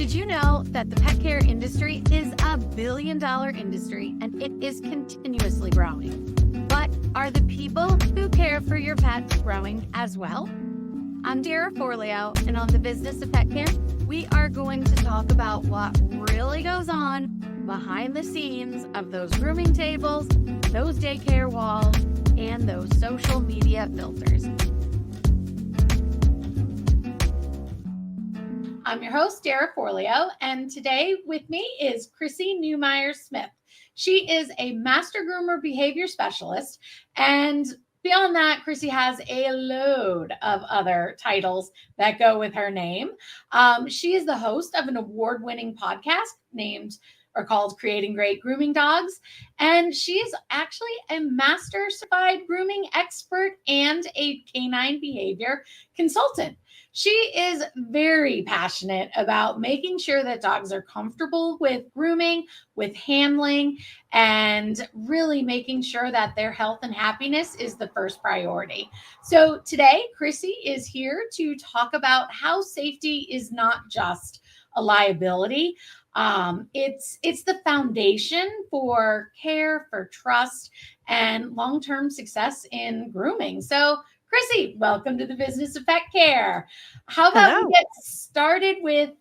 Did you know that the pet care industry is a billion-dollar industry and it is continuously growing? But are the people who care for your pets growing as well? I'm Dara Forleo, and on the Business of Pet Care, we are going to talk about what really goes on behind the scenes of those grooming tables, those daycare walls, and those social media filters. I'm your host, Dara Forleo, and today with me is Chrissy Neumeyer-Smith. She is a master groomer behavior specialist, and beyond that, Chrissy has a load of other titles that go with her name. She is the host of an award-winning podcast called Creating Great Grooming Dogs. And she is actually a master certified grooming expert and a canine behavior consultant. She is very passionate about making sure that dogs are comfortable with grooming, with handling, and really making sure that their health and happiness is the first priority. So today, Chrissy is here to talk about how safety is not just a liability. It's the foundation for care, for trust, and long-term success in grooming. So Chrissy, welcome to the Business of Pet Care. How about we get started with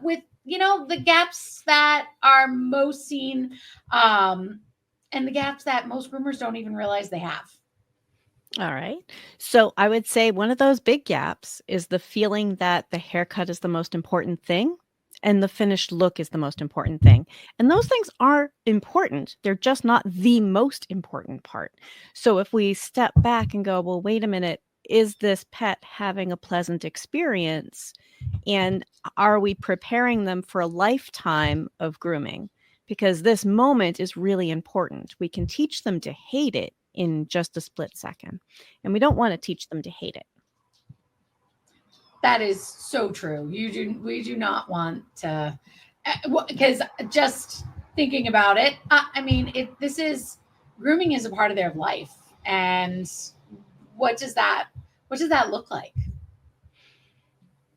the gaps that are most seen, and the gaps that most groomers don't even realize they have. All right. So I would say one of those big gaps is the feeling that the haircut is the most important thing and the finished look is the most important thing. And those things are important. They're just not the most important part. So if we step back and go, well, wait a minute, is this pet having a pleasant experience? And are we preparing them for a lifetime of grooming? Because this moment is really important. We can teach them to hate it in just a split second. And we don't want to teach them to hate it. That is so true. We do not want to, because just thinking about it, grooming is a part of their life. And what does that look like?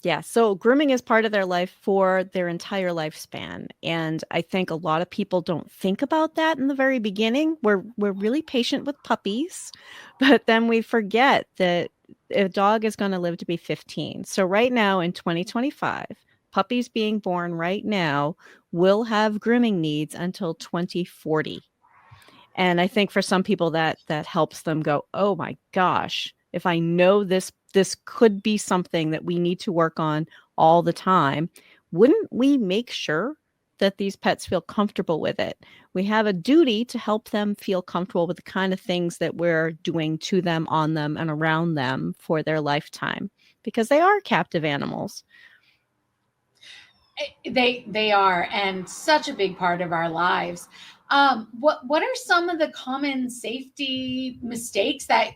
Yeah, so grooming is part of their life for their entire lifespan. And I think a lot of people don't think about that in the very beginning. We're really patient with puppies, but then we forget that a dog is going to live to be 15. So right now in 2025, puppies being born right now will have grooming needs until 2040. And I think for some people that helps them go, oh my gosh, if I know this could be something that we need to work on all the time, wouldn't we make sure that these pets feel comfortable with it? We have a duty to help them feel comfortable with the kind of things that we're doing to them, on them, and around them for their lifetime, because they are captive animals. They are, and such a big part of our lives. What are some of the common safety mistakes that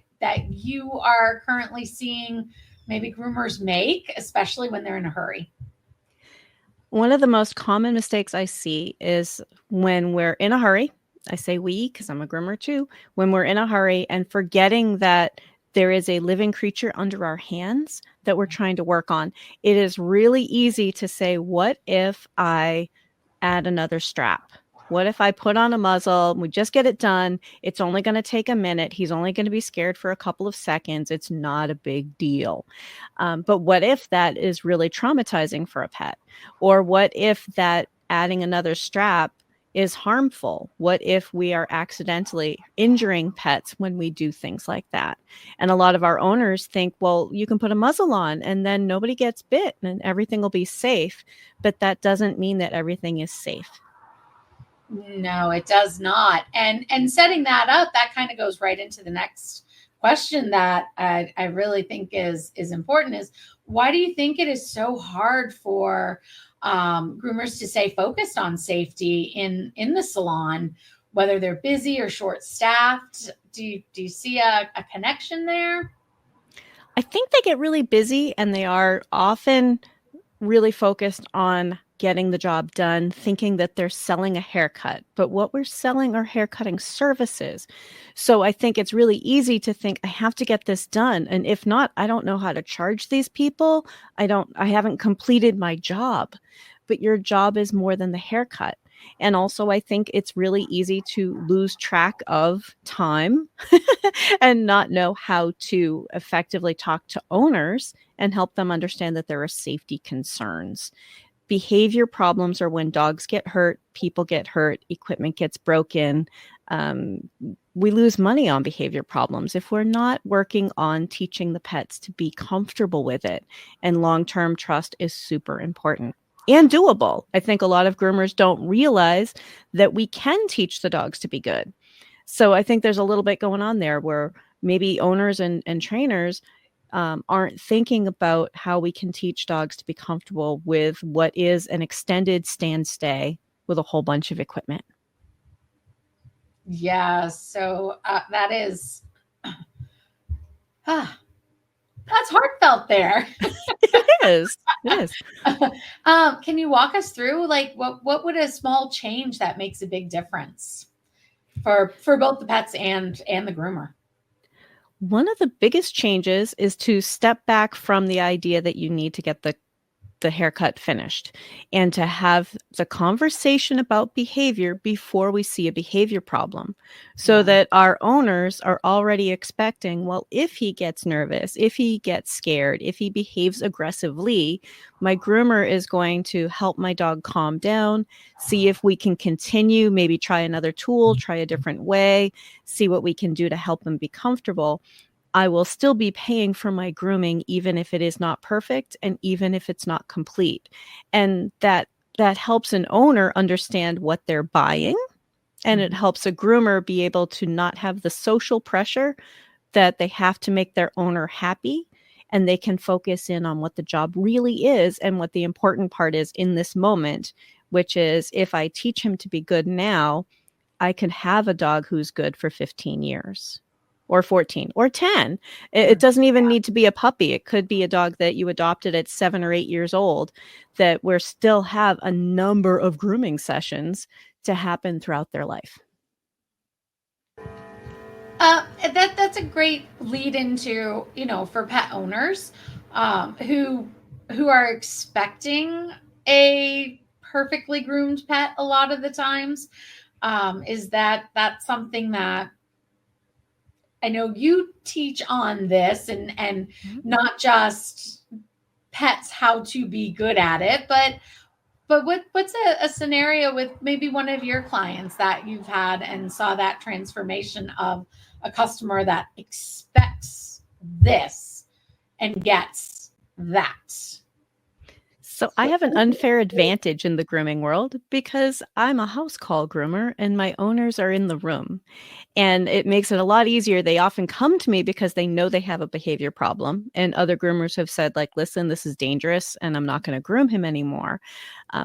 you are currently seeing maybe groomers make, especially when they're in a hurry? One of the most common mistakes I see is when we're in a hurry. I say we because I'm a groomer too. When we're in a hurry and forgetting that there is a living creature under our hands that we're trying to work on. It is really easy to say, what if I add another strap? What if I put on a muzzle and we just get it done? It's only going to take a minute. He's only going to be scared for a couple of seconds. It's not a big deal. But what if that is really traumatizing for a pet? Or what if that adding another strap is harmful? What if we are accidentally injuring pets when we do things like that? And a lot of our owners think, well, you can put a muzzle on and then nobody gets bit and everything will be safe. But that doesn't mean that everything is safe. No, it does not. And setting that up, that kind of goes right into the next question that I really think is important is, why do you think it is so hard for groomers to stay focused on safety in the salon, whether they're busy or short-staffed? Do you see a connection there? I think they get really busy and they are often really focused on getting the job done, thinking that they're selling a haircut. But what we're selling are haircutting services. So I think it's really easy to think, I have to get this done. And if not, I don't know how to charge these people. I haven't completed my job. but your job is more than the haircut. And also, I think it's really easy to lose track of time and not know how to effectively talk to owners and help them understand that there are safety concerns. Behavior problems are when dogs get hurt, people get hurt, equipment gets broken. We lose money on behavior problems if we're not working on teaching the pets to be comfortable with it. And long-term trust is super important and doable. I think a lot of groomers don't realize that we can teach the dogs to be good. So I think there's a little bit going on there where maybe owners and trainers aren't thinking about how we can teach dogs to be comfortable with what is an extended stand stay with a whole bunch of equipment. Yeah, so that is that's heartfelt there. It is. It is. Can you walk us through like what would a small change that makes a big difference for both the pets and the groomer? One of the biggest changes is to step back from the idea that you need to get the haircut finished and to have the conversation about behavior before we see a behavior problem, so that our owners are already expecting, well, if he gets nervous, if he gets scared, if he behaves aggressively, my groomer is going to help my dog calm down, see if we can continue, maybe try another tool, try a different way, see what we can do to help him be comfortable. I will still be paying for my grooming, even if it is not perfect and even if it's not complete. And that helps an owner understand what they're buying. And it helps a groomer be able to not have the social pressure that they have to make their owner happy. And they can focus in on what the job really is and what the important part is in this moment, which is if I teach him to be good now, I can have a dog who's good for 15 years. Or 14 or 10. It doesn't even need to be a puppy. It could be a dog that you adopted at 7 or 8 years old that we still have a number of grooming sessions to happen throughout their life. That's a great lead into, for pet owners who are expecting a perfectly groomed pet a lot of the times. Is that's something that I know you teach on this and not just pets how to be good at it, but what's a scenario with maybe one of your clients that you've had and saw that transformation of a customer that expects this and gets that? So I have an unfair advantage in the grooming world because I'm a house call groomer and my owners are in the room. And it makes it a lot easier. They often come to me because they know they have a behavior problem. And other groomers have said, like, listen, this is dangerous and I'm not going to groom him anymore,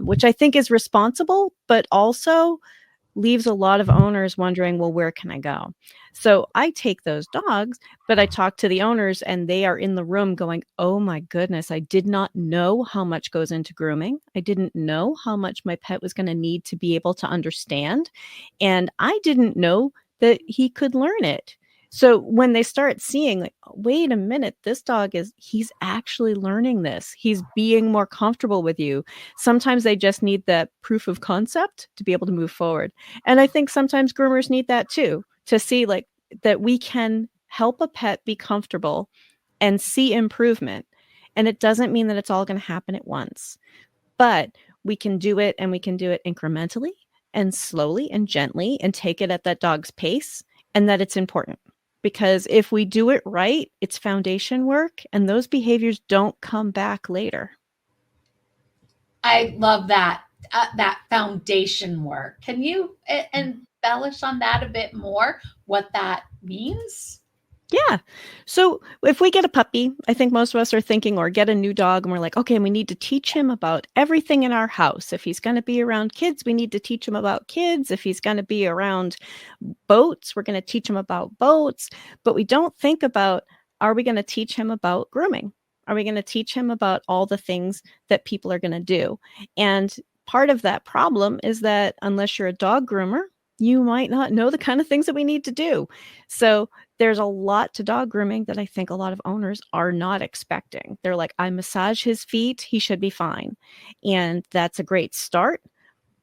which I think is responsible, but also leaves a lot of owners wondering, well, where can I go? So I take those dogs, but I talk to the owners and they are in the room going, oh my goodness, I did not know how much goes into grooming. I didn't know how much my pet was going to need to be able to understand. And I didn't know that he could learn it. So when they start seeing, like, wait a minute, this dog he's actually learning this. He's being more comfortable with you. Sometimes they just need that proof of concept to be able to move forward. And I think sometimes groomers need that too, to see like that we can help a pet be comfortable and see improvement. And it doesn't mean that it's all going to happen at once, but we can do it, and we can do it incrementally and slowly and gently and take it at that dog's pace, and that it's important. Because if we do it right, it's foundation work, and those behaviors don't come back later. I love that foundation work. Can you embellish on that a bit more, what that means? Yeah. So if we get a puppy, I think most of us are thinking, or get a new dog, and we're like, okay, we need to teach him about everything in our house. If he's going to be around kids, we need to teach him about kids. If he's going to be around boats, we're going to teach him about boats. But we don't think about, are we going to teach him about grooming? Are we going to teach him about all the things that people are going to do? And part of that problem is that unless you're a dog groomer, you might not know the kind of things that we need to do. So there's a lot to dog grooming that I think a lot of owners are not expecting. They're like, I massage his feet, he should be fine. And that's a great start,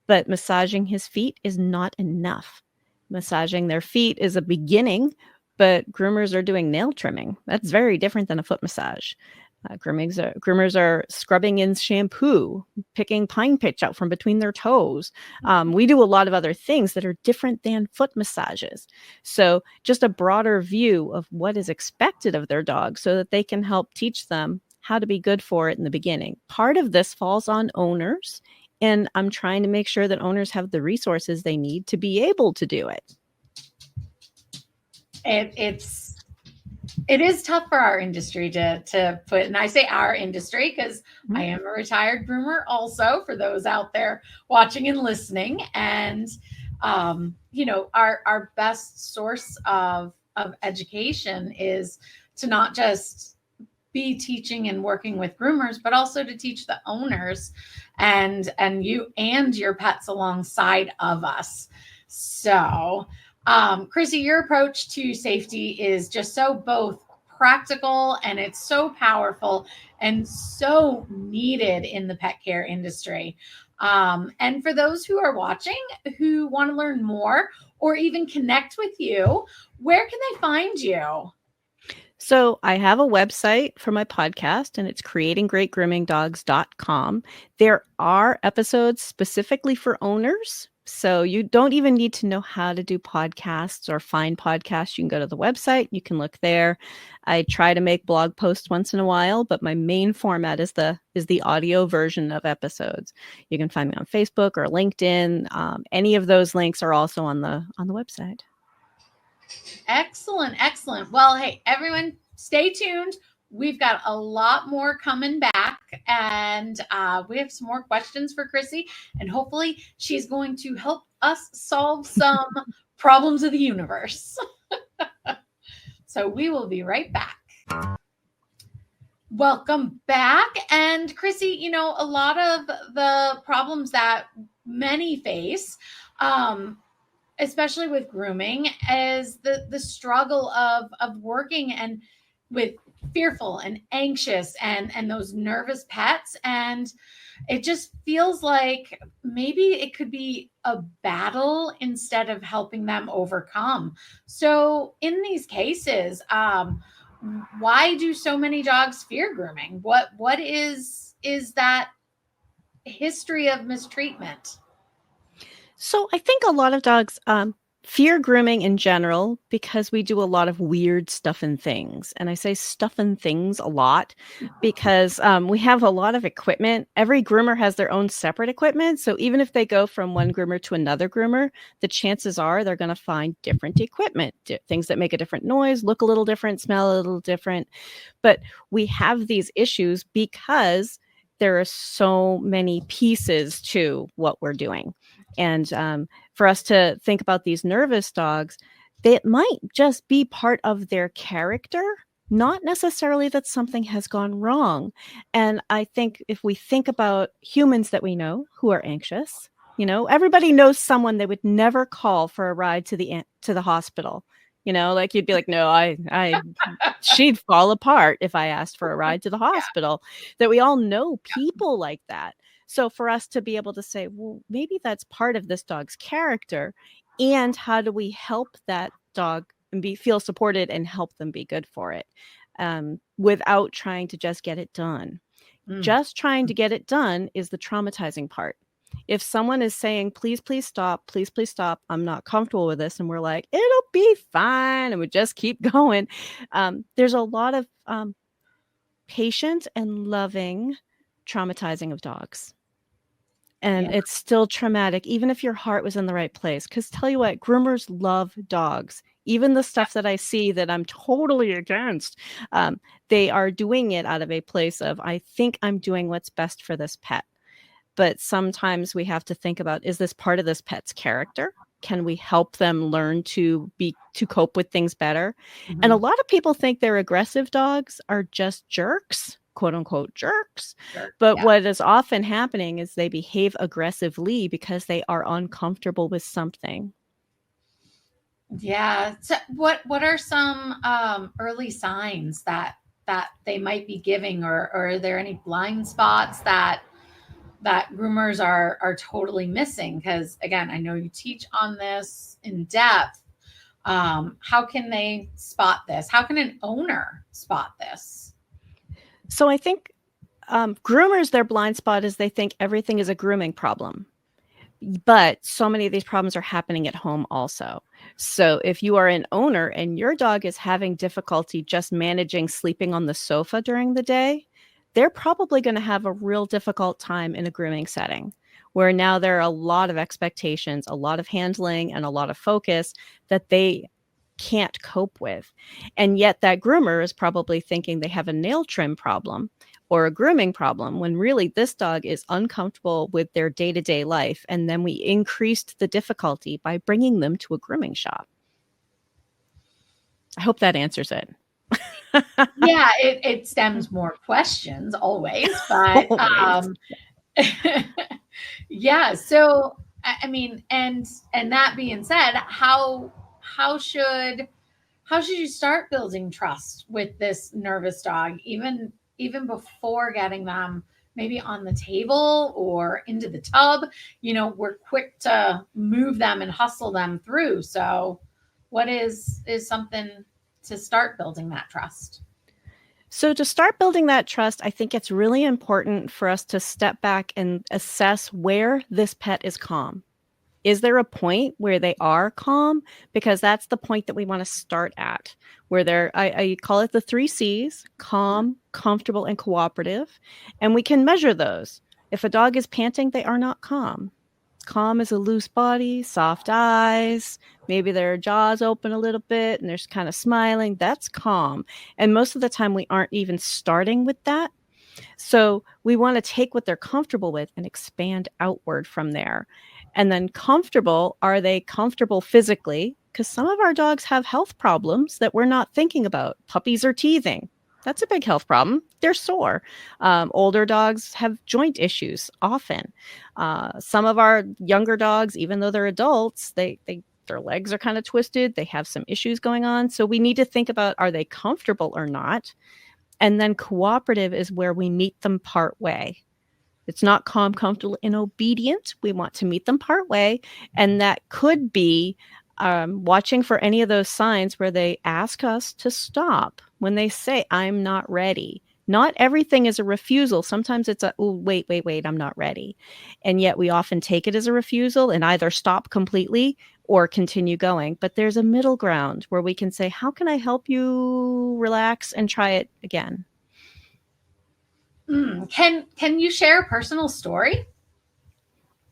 but massaging his feet is not enough. Massaging their feet is a beginning, but groomers are doing nail trimming. That's very different than a foot massage. Groomers are scrubbing in shampoo, picking pine pitch out from between their toes. We do a lot of other things that are different than foot massages. So just a broader view of what is expected of their dog so that they can help teach them how to be good for it in the beginning. Part of this falls on owners, and I'm trying to make sure that owners have the resources they need to be able to do it. It is tough for our industry to put, and I say our industry because I am a retired groomer also, for those out there watching and listening. And, our best source of education is to not just be teaching and working with groomers, but also to teach the owners and you and your pets alongside of us. So, Chrissy, your approach to safety is just so both practical and it's so powerful and so needed in the pet care industry. And for those who are watching who want to learn more or even connect with you, where can they find you? So I have a website for my podcast, and it's creatinggreatgroomingdogs.com. There are episodes specifically for owners. So you don't even need to know how to do podcasts or find podcasts. You can go to the website. You can look there. I try to make blog posts once in a while, but my main format is the audio version of episodes. You can find me on Facebook or LinkedIn. Any of those links are also on the website. Excellent. Well, hey, everyone, stay tuned. We've got a lot more coming back, and we have some more questions for Chrissy, and hopefully she's going to help us solve some problems of the universe. So we will be right back. Welcome back. And Chrissy, a lot of the problems that many face, especially with grooming, is the struggle of working and with fearful and anxious and those nervous pets. And it just feels like maybe it could be a battle instead of helping them overcome. So in these cases, why do so many dogs fear grooming? What is that history of mistreatment? So I think a lot of dogs fear grooming in general because we do a lot of weird stuff and things. And I say stuff and things a lot because we have a lot of equipment. Every groomer has their own separate equipment. So even if they go from one groomer to another groomer, the chances are they're going to find different equipment, things that make a different noise, look a little different, smell a little different. But we have these issues because there are so many pieces to what we're doing. And for us to think about these nervous dogs, they might just be part of their character, not necessarily that something has gone wrong. And I think if we think about humans that we know who are anxious, everybody knows someone they would never call for a ride to the hospital. Like you'd be like, no, she'd fall apart if I asked for a ride to the hospital. That we all know people like that. So for us to be able to say, well, maybe that's part of this dog's character, and how do we help that dog and feel supported and help them be good for it, without trying to just get it done. Just trying to get it done is the traumatizing part. If someone is saying, please stop, I'm not comfortable with this, and we're like, it'll be fine, and we just keep going, there's a lot of patient and loving traumatizing of dogs. And it's still traumatic, even if your heart was in the right place. Because tell you what, groomers love dogs. Even the stuff that I see that I'm totally against, they are doing it out of a place of, I think I'm doing what's best for this pet. But sometimes we have to think about, is this part of this pet's character? Can we help them learn to cope with things better? Mm-hmm. And a lot of people think their aggressive dogs are just jerks, quote unquote jerks. Sure. But what is often happening is they behave aggressively because they are uncomfortable with something. Yeah. So what are some early signs that they might be giving, or are there any blind spots that groomers are totally missing? Because again, I know you teach on this in depth. How can they spot this? How can an owner spot this? So I think groomers, their blind spot is they think everything is a grooming problem. But so many of these problems are happening at home also. So if you are an owner and your dog is having difficulty just managing sleeping on the sofa during the day, they're probably going to have a real difficult time in a grooming setting where now there are a lot of expectations, a lot of handling, and a lot of focus that they can't cope with. And yet that groomer is probably thinking they have a nail trim problem or a grooming problem when really this dog is uncomfortable with their day-to-day life. And then we increased the difficulty by bringing them to a grooming shop. I hope that answers it. Yeah, it stems more questions always, but Always. yeah. So I mean, and that being said, how should how should you start building trust with this nervous dog, even before getting them maybe on the table or into the tub? We're quick to move them and hustle them through. So what is something to start building that trust? So to start building that trust, I think it's really important for us to step back and assess where this pet is calm. Is there a point where they are calm? Because that's the point that we want to start at, where I call it the 3 C's: calm, comfortable, and cooperative. And we can measure those. If a dog is panting, they are not calm. Calm is a loose body, soft eyes, maybe their jaws open a little bit and they're kind of smiling. That's calm. And most of the time we aren't even starting with that. So we want to take what they're comfortable with and expand outward from there. And then comfortable, are they comfortable physically? Because some of our dogs have health problems that we're not thinking about. Puppies are teething. That's a big health problem. They're sore. Older dogs have joint issues often. Some of our younger dogs, even though they're adults, their legs are kind of twisted. They have some issues going on. So we need to think about, are they comfortable or not? And then cooperative is where we meet them part way. It's not calm, comfortable, and obedient. We want to meet them part way. And that could be watching for any of those signs where they ask us to stop when they say, I'm not ready. Not everything is a refusal. Sometimes it's oh, wait, I'm not ready. And yet we often take it as a refusal and either stop completely or continue going. But there's a middle ground where we can say, how can I help you relax and try it again? Can you share a personal story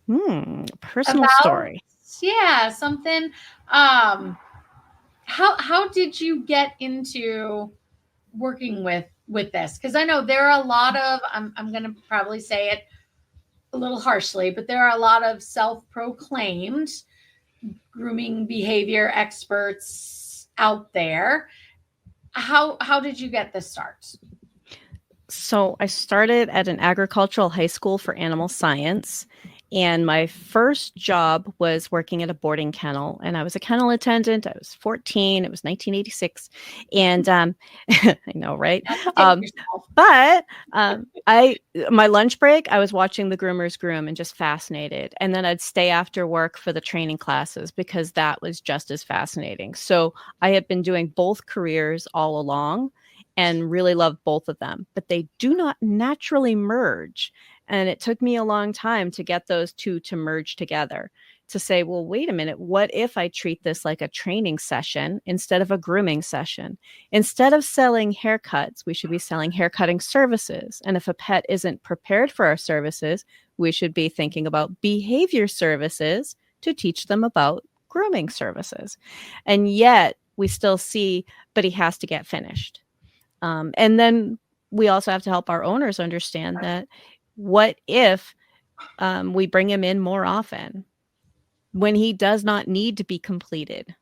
Personal about, story. yeah, something? How did you get into working with this? Because I know there are a lot of, I'm going to probably say it a little harshly, but there are a lot of self-proclaimed grooming behavior experts out there. How did you get this start? So I started at an agricultural high school for animal science. And my first job was working at a boarding kennel. And I was a kennel attendant. I was 14. It was 1986. And I know, right? But my lunch break, I was watching the groomers groom and just fascinated. And then I'd stay after work for the training classes because that was just as fascinating. So I had been doing both careers all along and really loved both of them, but they do not naturally merge. And it took me a long time to get those two to merge together, to say, well, wait a minute, what if I treat this like a training session instead of a grooming session? Instead of selling haircuts, we should be selling haircutting services. And if a pet isn't prepared for our services, we should be thinking about behavior services to teach them about grooming services. And yet we still see, but he has to get finished. And then we also have to help our owners understand that what if we bring him in more often when he does not need to be completed?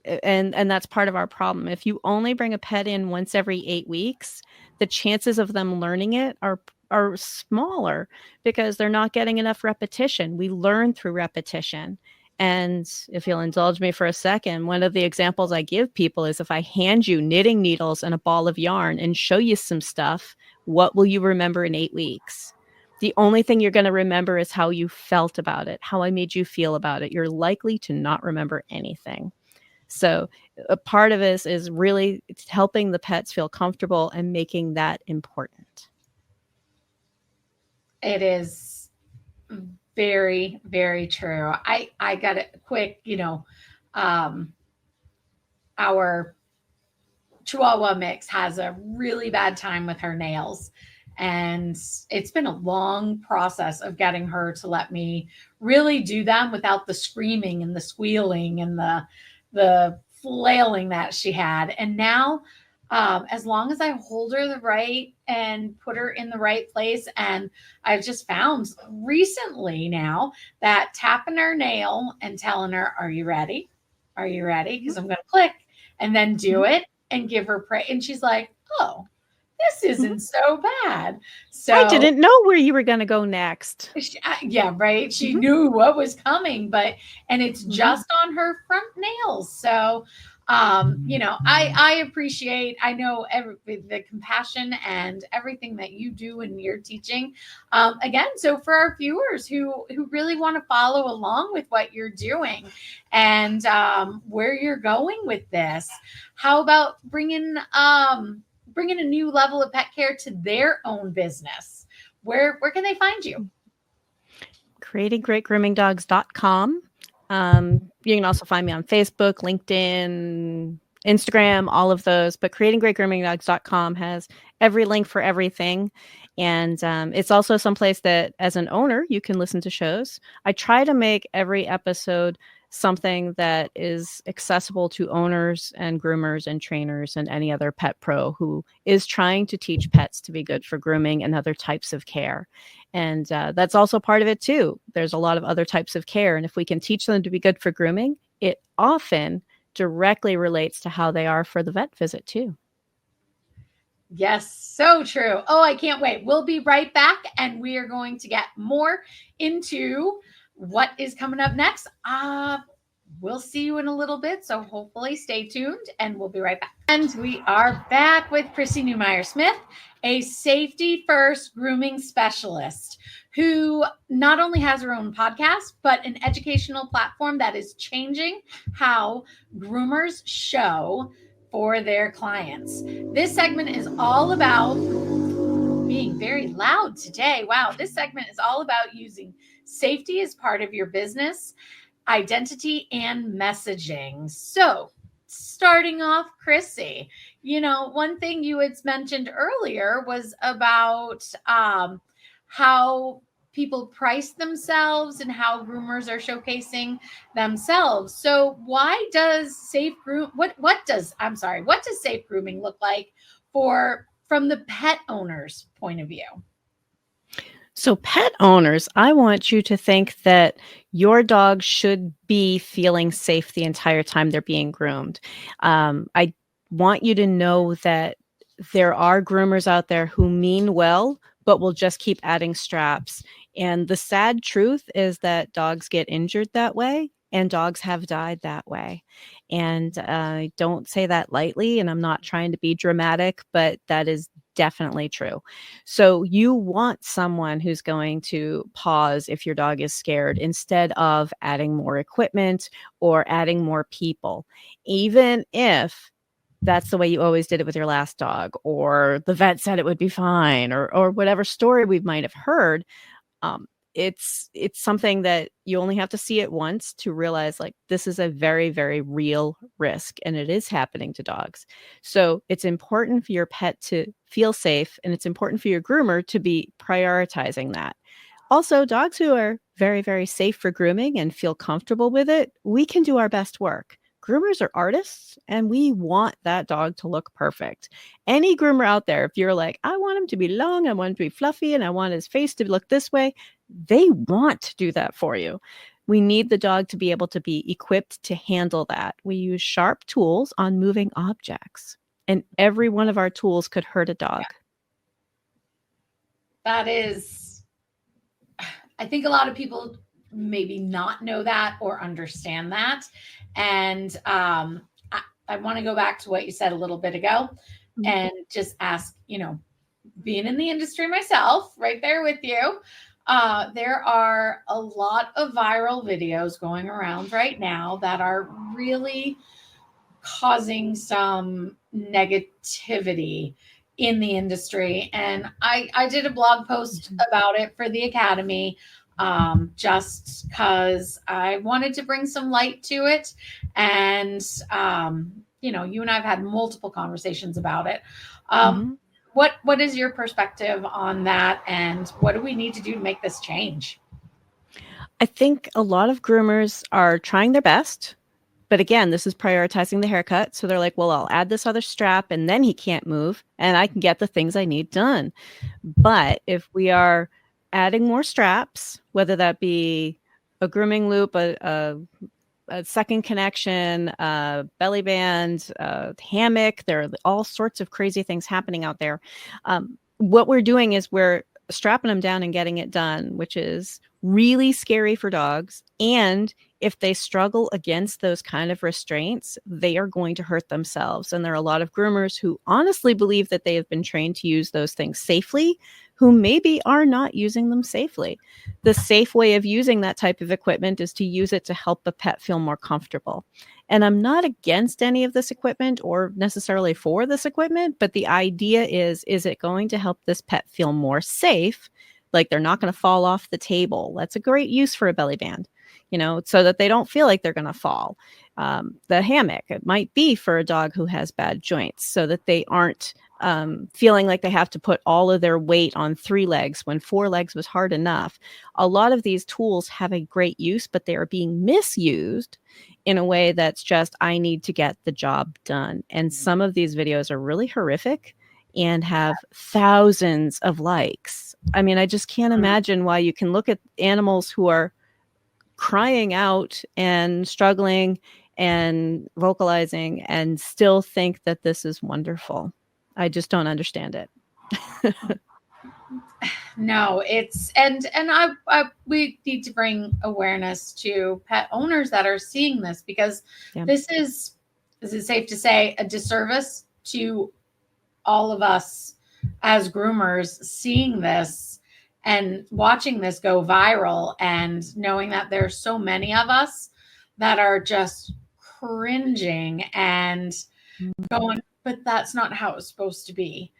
And that's part of our problem. If you only bring a pet in once every 8 weeks, the chances of them learning it are smaller because they're not getting enough repetition. We learn through repetition. And if you'll indulge me for a second, one of the examples I give people is if I hand you knitting needles and a ball of yarn and show you some stuff, what will you remember in 8 weeks? The only thing you're going to remember is how you felt about it, how I made you feel about it. You're likely to not remember anything. So a part of this is really helping the pets feel comfortable and making that important. It is very, very true. I got a quick, our Chihuahua mix has a really bad time with her nails. And it's been a long process of getting her to let me really do them without the screaming and the squealing and the flailing that she had. And now, as long as I hold her the right and put her in the right place, and I've just found recently now that tapping her nail and telling her, "Are you ready? Are you ready?" Because I'm going to click, and then do it and give her praise. And she's like, "Oh, this isn't so bad." So I didn't know where you were going to go next. yeah, right. She knew what was coming, and it's just on her front nails. So, I appreciate, I know the compassion and everything that you do in your teaching. Again, so for our viewers who really want to follow along with what you're doing and where you're going with this, how about bringing a new level of pet care to their own business? Where can they find you? creatinggreatgroomingdogs.com. You can also find me on Facebook, LinkedIn, Instagram, all of those. But creatinggreatgroomingdogs.com has every link for everything. And it's also someplace that, as an owner, you can listen to shows. I try to make every episode something that is accessible to owners and groomers and trainers and any other pet pro who is trying to teach pets to be good for grooming and other types of care. And that's also part of it too. There's a lot of other types of care. And if we can teach them to be good for grooming, it often directly relates to how they are for the vet visit too. Yes, so true. Oh, I can't wait. We'll be right back, and we are going to get more into what is coming up next. We'll see you in a little bit, so hopefully stay tuned, and we'll be right back. And we are back with Chrissy Neumeyer-Smith, a safety-first grooming specialist who not only has her own podcast, but an educational platform that is changing how groomers show for their clients. This segment is all about being very loud today. Wow, this segment is all about using safety as part of your business, identity, and messaging. So, starting off, Chrissy, one thing you had mentioned earlier was about how people price themselves and how groomers are showcasing themselves. So why does safe groom what does safe grooming look like from the pet owner's point of view? So pet owners, I want you to think that your dog should be feeling safe the entire time they're being groomed. I want you to know that there are groomers out there who mean well, but will just keep adding straps. And the sad truth is that dogs get injured that way, and dogs have died that way. And I don't say that lightly, and I'm not trying to be dramatic, but that is definitely true. So you want someone who's going to pause if your dog is scared instead of adding more equipment or adding more people, even if that's the way you always did it with your last dog, or the vet said it would be fine, or whatever story we might have heard. It's something that you only have to see it once to realize, like, this is a very, very real risk, and it is happening to dogs. So it's important for your pet to feel safe, and it's important for your groomer to be prioritizing that. Also, dogs who are very, very safe for grooming and feel comfortable with it, we can do our best work. Groomers are artists, and we want that dog to look perfect. Any groomer out there, if you're like, I want him to be long, I want him to be fluffy, and I want his face to look this way, they want to do that for you. We need the dog to be able to be equipped to handle that. We use sharp tools on moving objects, and every one of our tools could hurt a dog. That is, I think a lot of people maybe not know that or understand that. And I want to go back to what you said a little bit ago and just ask, being in the industry myself, right there with you, there are a lot of viral videos going around right now that are really causing some negativity in the industry. And I did a blog post about it for the Academy, just because I wanted to bring some light to it. And, you and I have had multiple conversations about it. What is your perspective on that? And what do we need to do to make this change? I think a lot of groomers are trying their best. But again, this is prioritizing the haircut. So they're like, well, I'll add this other strap and then he can't move and I can get the things I need done. But if we are adding more straps, whether that be a grooming loop, a second connection, belly band, hammock, there are all sorts of crazy things happening out there. What we're doing is we're strapping them down and getting it done, which is really scary for dogs. And if they struggle against those kind of restraints, they are going to hurt themselves. And there are a lot of groomers who honestly believe that they have been trained to use those things safely, who maybe are not using them safely. The safe way of using that type of equipment is to use it to help the pet feel more comfortable. And I'm not against any of this equipment or necessarily for this equipment, but the idea is it going to help this pet feel more safe? Like they're not going to fall off the table. That's a great use for a belly band, so that they don't feel like they're going to fall. The hammock, it might be for a dog who has bad joints so that they aren't feeling like they have to put all of their weight on 3 legs when 4 legs was hard enough. A lot of these tools have a great use, but they are being misused in a way that's just, I need to get the job done. And some of these videos are really horrific and have thousands of likes. I mean, I just can't imagine why you can look at animals who are crying out and struggling and vocalizing and still think that this is wonderful. I just don't understand it. No, it's we need to bring awareness to pet owners that are seeing this, because this is it safe to say, a disservice to all of us as groomers, seeing this and watching this go viral and knowing that there's so many of us that are just cringing and going, but that's not how it's supposed to be.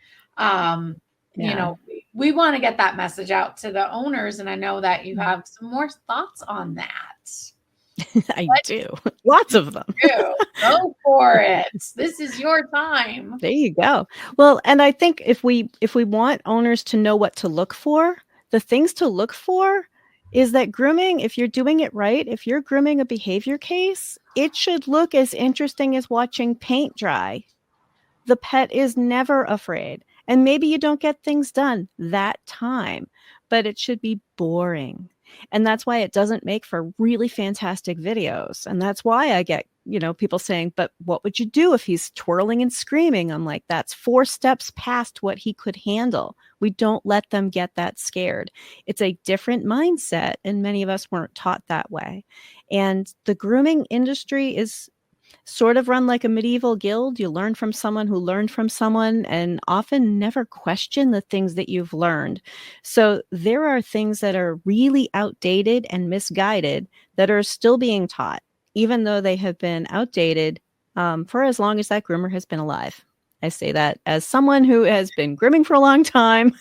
We want to get that message out to the owners. And I know that you have some more thoughts on that. I do. Lots of them. Go for it. This is your time. There you go. Well, and I think if we want owners to know what to look for, the things to look for is that grooming, if you're doing it right, if you're grooming a behavior case, it should look as interesting as watching paint dry. The pet is never afraid. And maybe you don't get things done that time, but it should be boring. And that's why it doesn't make for really fantastic videos. And that's why I get, people saying, but what would you do if he's twirling and screaming? I'm like, that's 4 steps past what he could handle. We don't let them get that scared. It's a different mindset. And many of us weren't taught that way. And the grooming industry is sort of run like a medieval guild. You learn from someone who learned from someone and often never question the things that you've learned. So there are things that are really outdated and misguided that are still being taught, even though they have been outdated for as long as that groomer has been alive. I say that as someone who has been grooming for a long time.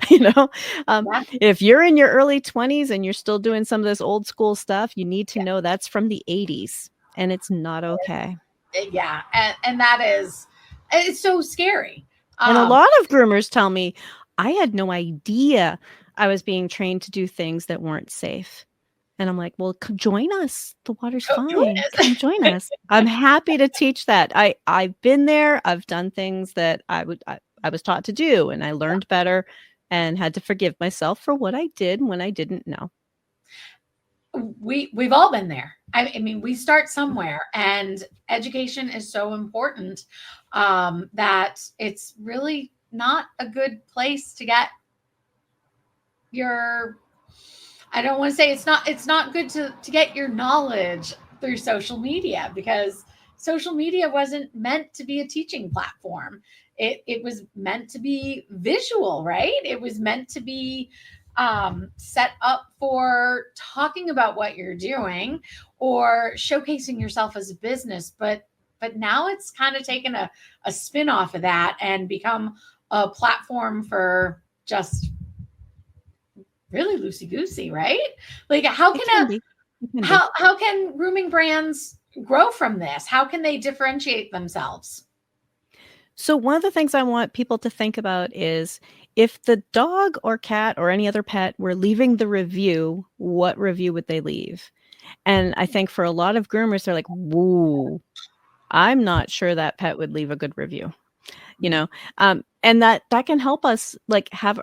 If you're in your early 20s and you're still doing some of this old school stuff, you need to know that's from the 80s. And it's not okay. Yeah. And it's so scary. And a lot of groomers tell me, I had no idea I was being trained to do things that weren't safe. And I'm like, well, join us. The water's fine. Come join us. I'm happy to teach that. I've been there. I've done things that I was taught to do, and I learned better and had to forgive myself for what I did when I didn't know. We've all been there. I mean, we start somewhere, and education is so important that it's really not a good place to get your, I don't want to say it's not good to get your knowledge through social media, because social media wasn't meant to be a teaching platform. It was meant to be visual, right? It was meant to be set up for talking about what you're doing or showcasing yourself as a business. But now it's kind of taken a spin off of that and become a platform for just really loosey goosey, right? Like how how can grooming brands grow from this? How can they differentiate themselves? So one of the things I want people to think about is if the dog or cat or any other pet were leaving the review, what review would they leave? And I think for a lot of groomers, they're like, whoa, I'm not sure that pet would leave a good review, you know? And that can help us like have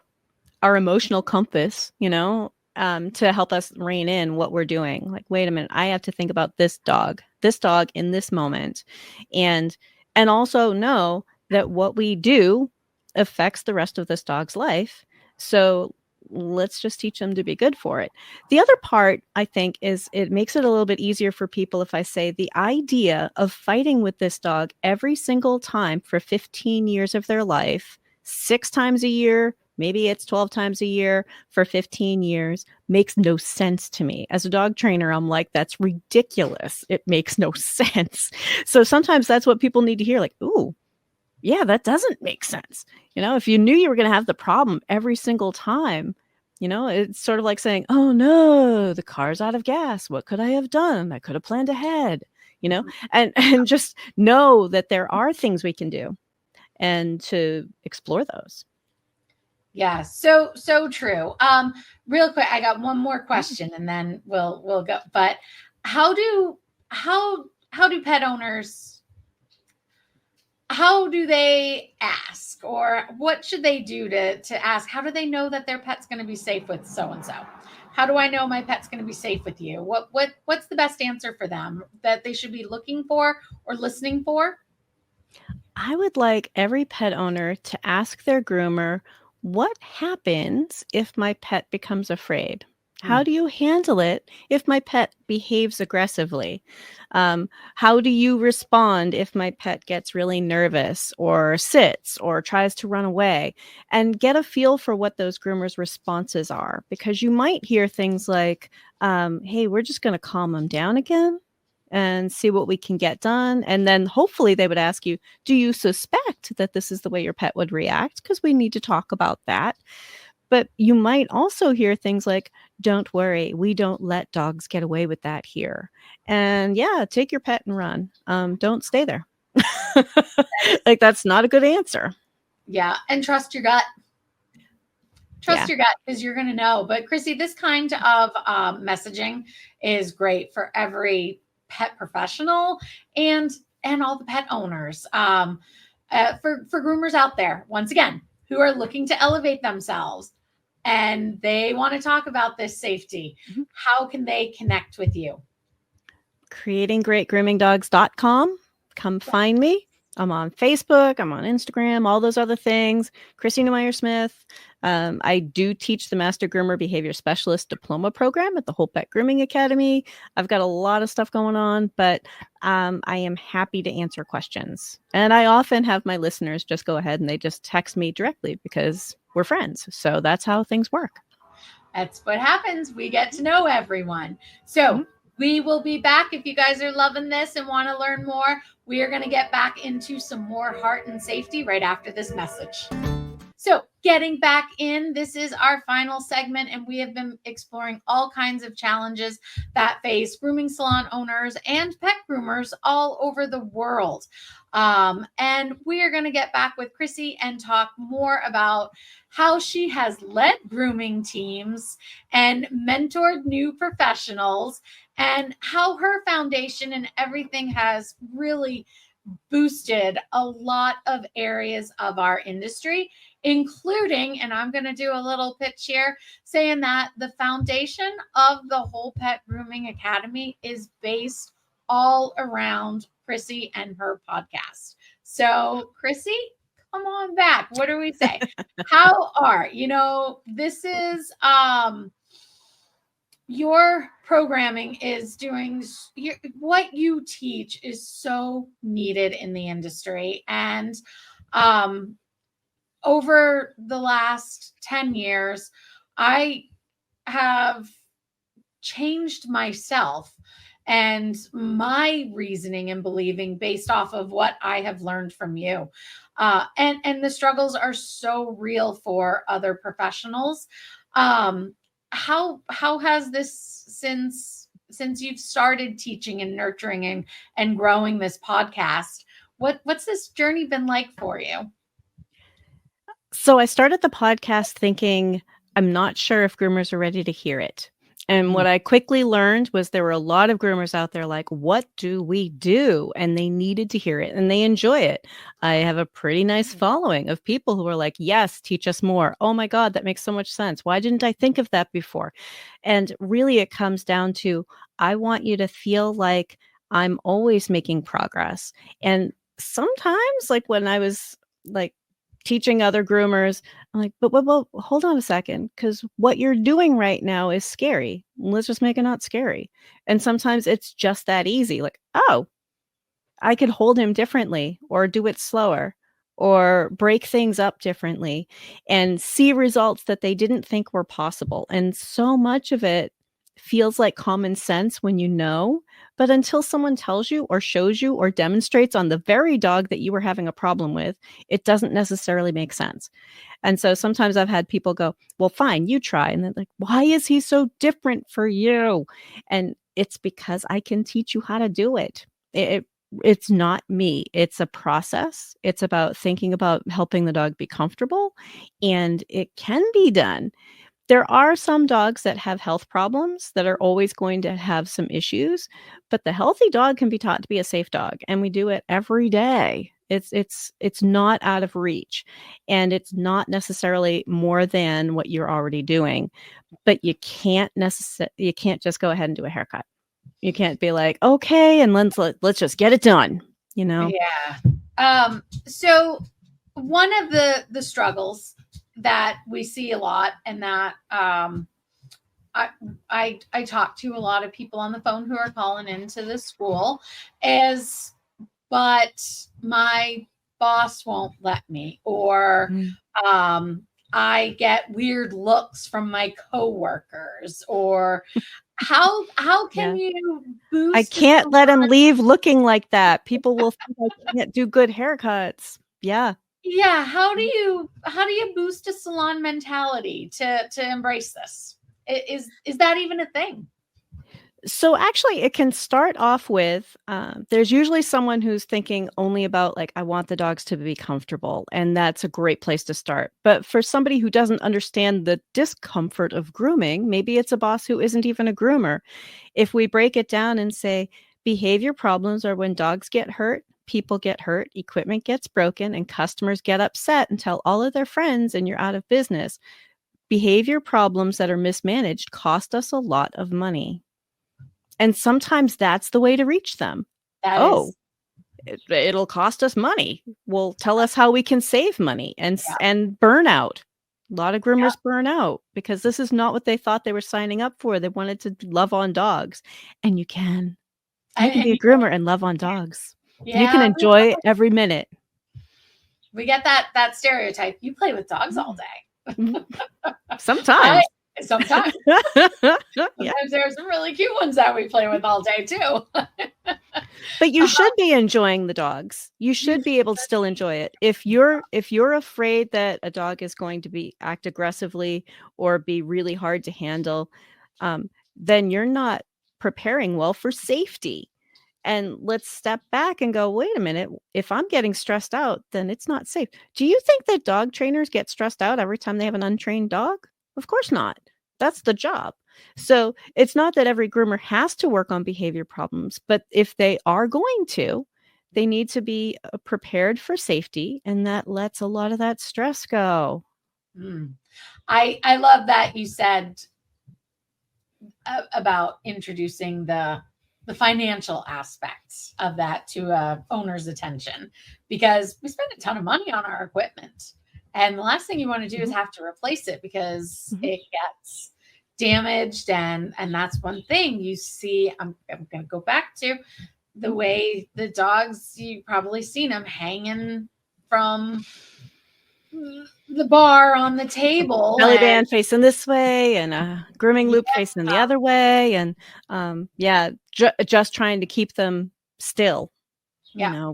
our emotional compass, to help us rein in what we're doing. Like, wait a minute, I have to think about this dog in this moment. And also know that what we do affects the rest of this dog's life. So let's just teach them to be good for it. The other part, I think, is it makes it a little bit easier for people if I say the idea of fighting with this dog every single time for 15 years of their life, 6 times a year, maybe it's 12 times a year for 15 years, makes no sense to me. As a dog trainer, I'm like, that's ridiculous. It makes no sense. So sometimes that's what people need to hear, like, ooh, yeah, that doesn't make sense. If you knew you were going to have the problem every single time, it's sort of like saying, oh no, the car's out of gas. What could I have done? I could have planned ahead, and just know that there are things we can do and to explore those. Yeah, so true. Real quick, I got one more question and then we'll go. But how do pet owners, how do they ask, or what should they do to ask? How do they know that their pet's going to be safe with so and so? How do I know my pet's going to be safe with you? What's the best answer for them that they should be looking for or listening for? I would like every pet owner to ask their groomer, what happens if my pet becomes afraid? How do you handle it if my pet behaves aggressively? How do you respond if my pet gets really nervous or sits or tries to run away? And get a feel for what those groomers' responses are, because you might hear things like, hey, we're just going to calm them down again and see what we can get done. And then hopefully they would ask you, do you suspect that this is the way your pet would react? Because we need to talk about that. But you might also hear things like, don't worry, we don't let dogs get away with that here. And yeah, take your pet and run. Don't stay there. Like, that's not a good answer. Yeah. And trust your gut. Trust your gut, because you're going to know. But Chrissy, this kind of messaging is great for every pet professional and all the pet owners, for groomers out there, once again, who are looking to elevate themselves and they want to talk about this safety. How can they connect with you? creatinggreatgroomingdogs.com. Come find me. I'm on Facebook. I'm on Instagram, all those other things. Chrissy Neumeyer-Smith. I do teach the Master Groomer Behavior Specialist Diploma Program at the Whole Pet Grooming Academy. I've got a lot of stuff going on, but I am happy to answer questions. And I often have my listeners just go ahead and they just text me directly because we're friends. So that's how things work. That's what happens. We get to know everyone. So we will be back. If you guys are loving this and want to learn more, we are going to get back into some more heart and safety right after this message. So getting back in, this is our final segment, and we have been exploring all kinds of challenges that face grooming salon owners and pet groomers all over the world. And we are going to get back with Chrissy and talk more about how she has led grooming teams and mentored new professionals, and how her foundation and everything has really boosted a lot of areas of our industry, including, and I'm going to do a little pitch here, saying that the foundation of the Whole Pet Grooming Academy is based all around Chrissy and her podcast. So, Chrissy, come on back. What do we say? How are, this is, your programming is doing what you teach is so needed in the industry. And over the last 10 years, I have changed myself and my reasoning and believing based off of what I have learned from you. And the struggles are so real for other professionals. How has this since you've started teaching and nurturing and growing this podcast? What's this journey been like for you? So I started the podcast thinking, I'm not sure if groomers are ready to hear it. And what I quickly learned was there were a lot of groomers out there like, what do we do? And they needed to hear it and they enjoy it. I have a pretty nice following of people who are like, yes, teach us more. Oh my God, that makes so much sense. Why didn't I think of that before? And really it comes down to, I want you to feel like I'm always making progress. And sometimes like when I was like teaching other groomers, I'm like, but hold on a second, because what you're doing right now is scary. Let's just make it not scary. And sometimes it's just that easy. Like, oh, I could hold him differently or do it slower or break things up differently and see results that they didn't think were possible. And so much of it feels like common sense when you know, but until someone tells you or shows you or demonstrates on the very dog that you were having a problem with, it doesn't necessarily make sense. And so sometimes I've had people go, well, fine, you try. And they're like, why is he so different for you? And it's because I can teach you how to do it. It's not me. It's a process. It's about thinking about helping the dog be comfortable, and it can be done. There are some dogs that have health problems that are always going to have some issues, but the healthy dog can be taught to be a safe dog, and we do it every day. It's not out of reach, and it's not necessarily more than what you're already doing, but you can't just go ahead and do a haircut. You can't be like, okay, and let's just get it done, you know? Yeah. So one of the struggles that we see a lot, and that I talk to a lot of people on the phone who are calling into the school is, but my boss won't let me, or I get weird looks from my coworkers, or how can you boost? I can't let him leave looking like that. People will think I can't do good haircuts. Yeah. Yeah. How do you boost a salon mentality to embrace this? Is that even a thing? So actually it can start off with, there's usually someone who's thinking only about like, I want the dogs to be comfortable. And that's a great place to start. But for somebody who doesn't understand the discomfort of grooming, maybe it's a boss who isn't even a groomer. If we break it down and say behavior problems are when dogs get hurt, people get hurt, equipment gets broken, and customers get upset and tell all of their friends and you're out of business. Behavior problems that are mismanaged cost us a lot of money. And sometimes that's the way to reach them. It'll cost us money. Well, tell us how we can save money and burnout. A lot of groomers burn out because this is not what they thought they were signing up for. They wanted to love on dogs. And you can. You can be a groomer and love on dogs. Yeah, you can enjoy every minute. We get that stereotype. You play with dogs all day. Sometimes. Sometimes there are some really cute ones that we play with all day too. But you should be enjoying the dogs. You should be able to still enjoy it. If you're afraid that a dog is going to act aggressively or be really hard to handle, then you're not preparing well for safety. And let's step back and go, wait a minute, if I'm getting stressed out, then it's not safe. Do you think that dog trainers get stressed out every time they have an untrained dog? Of course not. That's the job. So it's not that every groomer has to work on behavior problems, but if they are going to, they need to be prepared for safety, and that lets a lot of that stress go. I love that you said about introducing the financial aspects of that to a owner's attention, because we spend a ton of money on our equipment. And the last thing you want to do is have to replace it because it gets damaged, and that's one thing you see. I'm going to go back to the way the dogs, you probably seen them hanging from the bar on the table, Belly and band facing this way and a grooming loop facing the other way, and just trying to keep them still,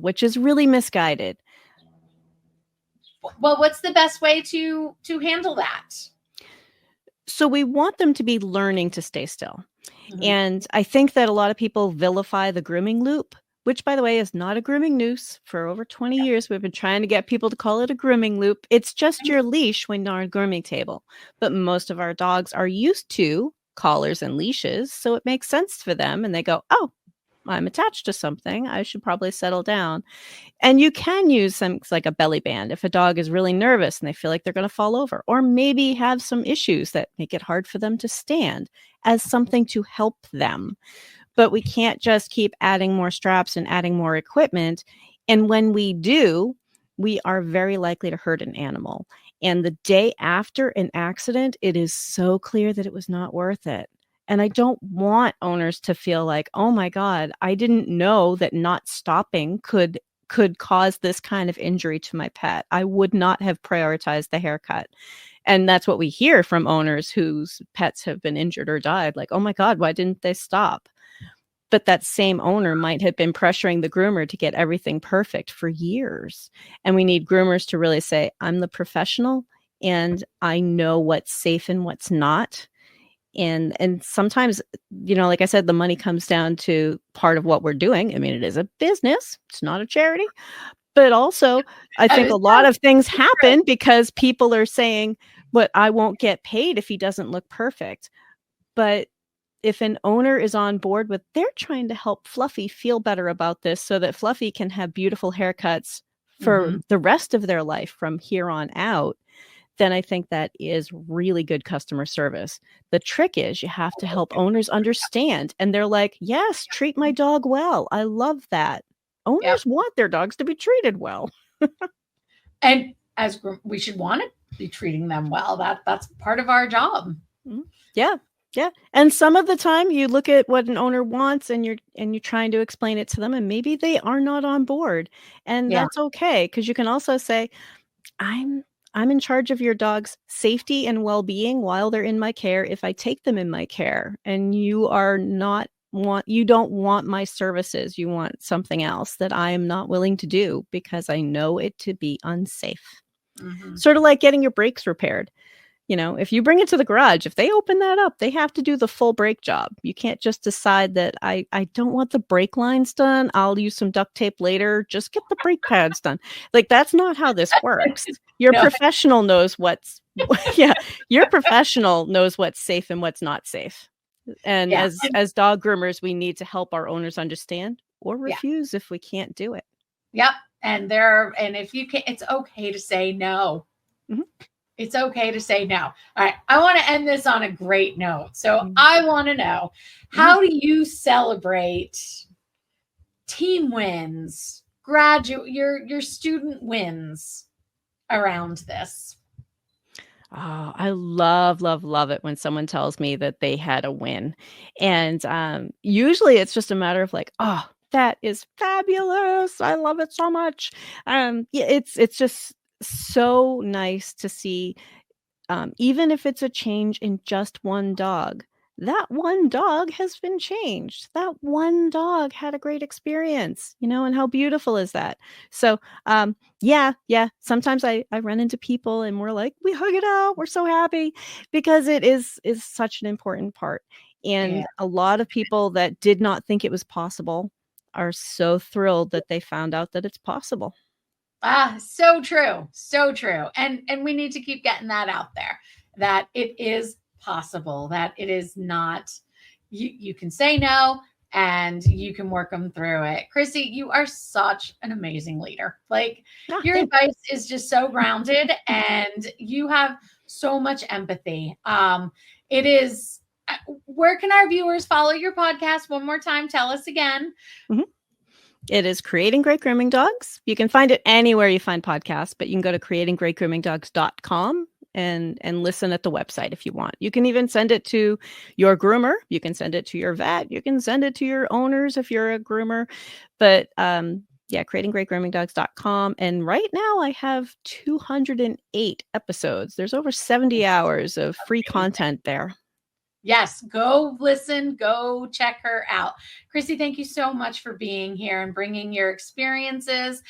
which is really misguided. Well, what's the best way to handle that? So we want them to be learning to stay still. And I think that a lot of people vilify the grooming loop, which, by the way, is not a grooming noose. For over 20 years, we've been trying to get people to call it a grooming loop. It's just your leash when you're on a grooming table. But most of our dogs are used to collars and leashes, so it makes sense for them. And they go, oh, I'm attached to something. I should probably settle down. And you can use things like a belly band if a dog is really nervous and they feel like they're going to fall over, or maybe have some issues that make it hard for them to stand, as something to help them. But we can't just keep adding more straps and adding more equipment. And when we do, we are very likely to hurt an animal. And the day after an accident, it is so clear that it was not worth it. And I don't want owners to feel like, oh my God, I didn't know that not stopping could cause this kind of injury to my pet. I would not have prioritized the haircut. And that's what we hear from owners whose pets have been injured or died. Like, oh my God, why didn't they stop? But that same owner might have been pressuring the groomer to get everything perfect for years. And we need groomers to really say, I'm the professional and I know what's safe and what's not. And sometimes, like I said, the money comes down to part of what we're doing. I mean, it is a business. It's not a charity. But also, I think a lot of things happen because people are saying, but I won't get paid if he doesn't look perfect. But if an owner is on board with, they're trying to help Fluffy feel better about this so that Fluffy can have beautiful haircuts for the rest of their life from here on out, then I think that is really good customer service. The trick is you have to help owners understand. And they're like, yes, treat my dog well. I love that. Owners want their dogs to be treated well. And as we should want to be treating them well. That's part of our job. Yeah. Yeah. And some of the time you look at what an owner wants and you're trying to explain it to them, and maybe they are not on board. And that's okay. Because you can also say, I'm in charge of your dog's safety and well-being while they're in my care if I take them in my care. And you don't want my services. You want something else that I am not willing to do because I know it to be unsafe. Sort of like getting your brakes repaired. If you bring it to the garage, if they open that up, they have to do the full brake job. You can't just decide that I don't want the brake lines done. I'll use some duct tape later. Just get the brake pads done. Like, that's not how this works. Your professional knows your professional knows what's safe and what's not safe. And as dog groomers, we need to help our owners understand or refuse if we can't do it. Yep. And if you can't, it's okay to say no. It's okay to say no. All right. I want to end this on a great note. So I want to know, how do you celebrate team wins, your student wins around this? Oh, I love, love, love it when someone tells me that they had a win. And usually it's just a matter of like, oh, that is fabulous. I love it so much. It's just so nice to see, even if it's a change in just one dog, that one dog has been changed. That one dog had a great experience, and how beautiful is that? So, sometimes I run into people and we're like, we hug it out. We're so happy because it is such an important part. And a lot of people that did not think it was possible are so thrilled that they found out that it's possible. So true. So true. And we need to keep getting that out there, that it is possible, that it is not, you can say no and you can work them through it. Chrissy, you are such an amazing leader. Like, your advice is just so grounded and you have so much empathy. It is, where can our viewers follow your podcast? One more time, tell us again. It is Creating Great Grooming Dogs. You can find it anywhere you find podcasts, but you can go to creatinggreatgroomingdogs.com and listen at the website if you want. You can even send it to your groomer. You can send it to your vet. You can send it to your owners if you're a groomer. But creatinggreatgroomingdogs.com. And right now I have 208 episodes. There's over 70 hours of free content there. Yes, go listen, go check her out. Chrissy, thank you so much for being here and bringing your experiences,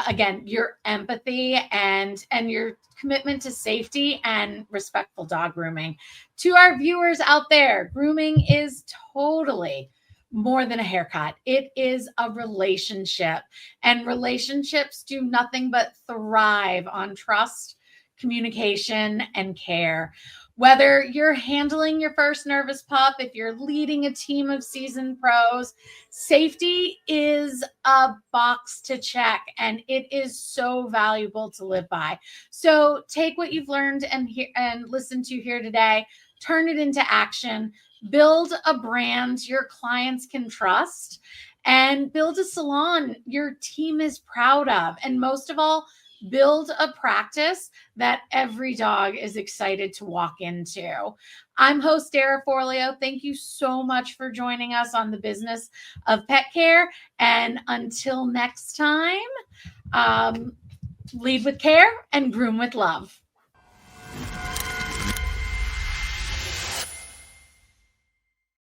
again, your empathy and your commitment to safety and respectful dog grooming. To our viewers out there, grooming is totally more than a haircut. It is a relationship, and relationships do nothing but thrive on trust, communication, and care. Whether you're handling your first nervous pup, if you're leading a team of seasoned pros, safety is a box to check, and it is so valuable to live by. So take what you've learned and listened to here today, turn it into action, build a brand your clients can trust, and build a salon your team is proud of. And most of all, build a practice that every dog is excited to walk into. I'm host Dara Forleo. Thank you so much for joining us on the business of pet care. And until next time, lead with care and groom with love.